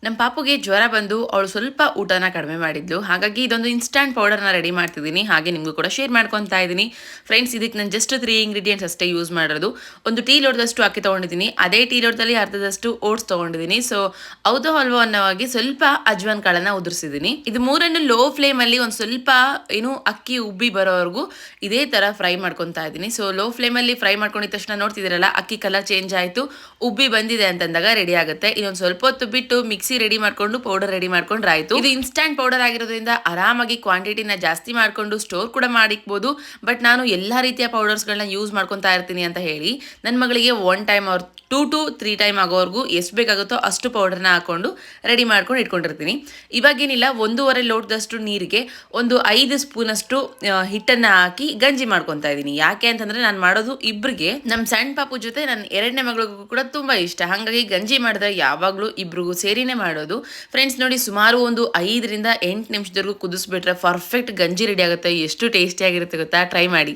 ನಮ್ಮ ಪಾಪುಗೆ ಜ್ವರ ಬಂದು ಅವಳು ಸ್ವಲ್ಪ ಊಟನ ಕಡಿಮೆ ಮಾಡಿದ್ಲು. ಹಾಗಾಗಿ ಇದೊಂದು ಇನ್ಸ್ಟಾಂಟ್ ಪೌಡರ್ನ ರೆಡಿ ಮಾಡ್ತಿದ್ದೀನಿ. ಹಾಗೆ ನಿಮಗೂ ಕೂಡ ಶೇರ್ ಮಾಡ್ಕೊತಾ ಇದ್ದೀನಿ. ಫ್ರೆಂಡ್ಸ್, ಇದಕ್ಕೆ ನಾನು ಜಸ್ಟ್ 3 ಇಂಗ್ರೀಡಿಯೆಂಟ್ಸ್ ಅಷ್ಟೇ ಯೂಸ್ ಮಾಡೋದು. ಒಂದು ಟೀ ಲೋಟದಷ್ಟು ಅಕ್ಕಿ ತೊಗೊಂಡಿದ್ದೀನಿ. ಅದೇ ಟೀ ಲೋಟದಲ್ಲಿ ಅರ್ಧದಷ್ಟು ಓಟ್ಸ್ ತೊಗೊಂಡಿದ್ದೀನಿ. ಸೊ ಹೌದೋ ಅಲ್ವೋ ಅನ್ನೋವಾಗಿ ಸ್ವಲ್ಪ ಅಜ್ವಾನ್ ಕಾಳನ್ನ ಉದುರಿಸಿದ್ದೀನಿ. ಇದು ಮೂರನ್ನು ಲೋ ಫ್ಲೇಮಲ್ಲಿ ಒಂದು ಸ್ವಲ್ಪ ಅಕ್ಕಿ ಉಬ್ಬಿ ಬರೋವರೆಗೂ ಇದೇ ಥರ ಫ್ರೈ ಮಾಡ್ಕೊತಾ ಇದ್ದೀನಿ. ಸೊ ಲೋ ಫ್ಲೇಮಲ್ಲಿ ಫ್ರೈ ಮಾಡ್ಕೊಂಡಿದ ತಕ್ಷಣ ನೋಡ್ತಿದ್ದೀರಲ್ಲ, ಅಕ್ಕಿ ಕಲರ್ ಚೇಂಜ್ ಆಯಿತು, ಉಬ್ಬಿ ಬಂದಿದೆ ಅಂತಂದಾಗ ರೆಡಿ ಆಗುತ್ತೆ. ಇನ್ನೊಂದು ಸ್ವಲ್ಪ ಹೊತ್ತು ಬಿಟ್ಟು ಮಿಕ್ಸಿ ರೆಡಿ ಮಾಡ್ಕೊಂಡು ಪೌಡರ್ ರೆಡಿ ಮಾಡ್ಕೊಂಡ್ರೆ ಆಯ್ತು. ಇದು ಇನ್ಸ್ಟಾಂಟ್ ಪೌಡರ್ ಆಗಿರೋದ್ರಿಂದ ಆರಾಮಾಗಿ ಕ್ವಾಂಟಿಟಿನ ಜಾಸ್ತಿ ಮಾಡ್ಕೊಂಡು ಸ್ಟೋರ್ ಕೂಡ ಮಾಡಿಕ್ಬೋದು. ಬಟ್ ನಾನು ಎಲ್ಲಾ ರೀತಿಯ ಪೌಡರ್ಸ್ಗಳನ್ನ ಯೂಸ್ ಮಾಡ್ಕೊತಾ ಇರ್ತೀನಿ ಅಂತ ಹೇಳಿ ನನ್ನ ಮಗಳಿಗೆ 1 ಟೈಮ್ ಅವ್ರ 2 to 3 ಟೈಮ್ ಆಗೋವರೆಗೂ ಎಷ್ಟು ಬೇಕಾಗುತ್ತೋ ಅಷ್ಟು ಪೌಡರ್ನ ಹಾಕೊಂಡು ರೆಡಿ ಮಾಡ್ಕೊಂಡು ಇಟ್ಕೊಂಡಿರ್ತೀನಿ. ಇವಾಗೇನಿಲ್ಲ, 1.5 ಲೋಟದಷ್ಟು ನೀರಿಗೆ ಒಂದು 5 ಸ್ಪೂನಷ್ಟು ಹಿಟ್ಟನ್ನ ಹಾಕಿ ಗಂಜಿ ಮಾಡ್ಕೊತಾ ಇದ್ದೀನಿ. ಯಾಕೆ ಅಂತಂದ್ರೆ ನಾನು ಮಾಡೋದು ಇಬ್ರಿಗೆ, ನಮ್ಮ ಸಣ್ಣ ಪಾಪು ಜೊತೆ ನನ್ನ 2ನೇ ಮಗಳಿಗೂ ಕೂಡ ತುಂಬಾ ಇಷ್ಟ. ಹಾಗಾಗಿ ಗಂಜಿ ಮಾಡಿದ್ರೆ ಯಾವಾಗಲೂ ಇಬ್ರಿಗೂ ಸೇರಿನೇ ಮಾಡೋದು. ಫ್ರೆಂಡ್ಸ್ ನೋಡಿ, ಸುಮಾರು ಒಂದು 5 ರಿಂದ 8 ನಿಮಿಷದವರೆಗೂ ಕುದಿಸ್ಬಿಟ್ರೆ ಪರ್ಫೆಕ್ಟ್ ಗಂಜಿ ರೆಡಿ ಆಗುತ್ತೆ. ಎಷ್ಟು ಟೇಸ್ಟಿ ಆಗಿರುತ್ತೆ ಗೊತ್ತಾ, ಟ್ರೈ ಮಾಡಿ.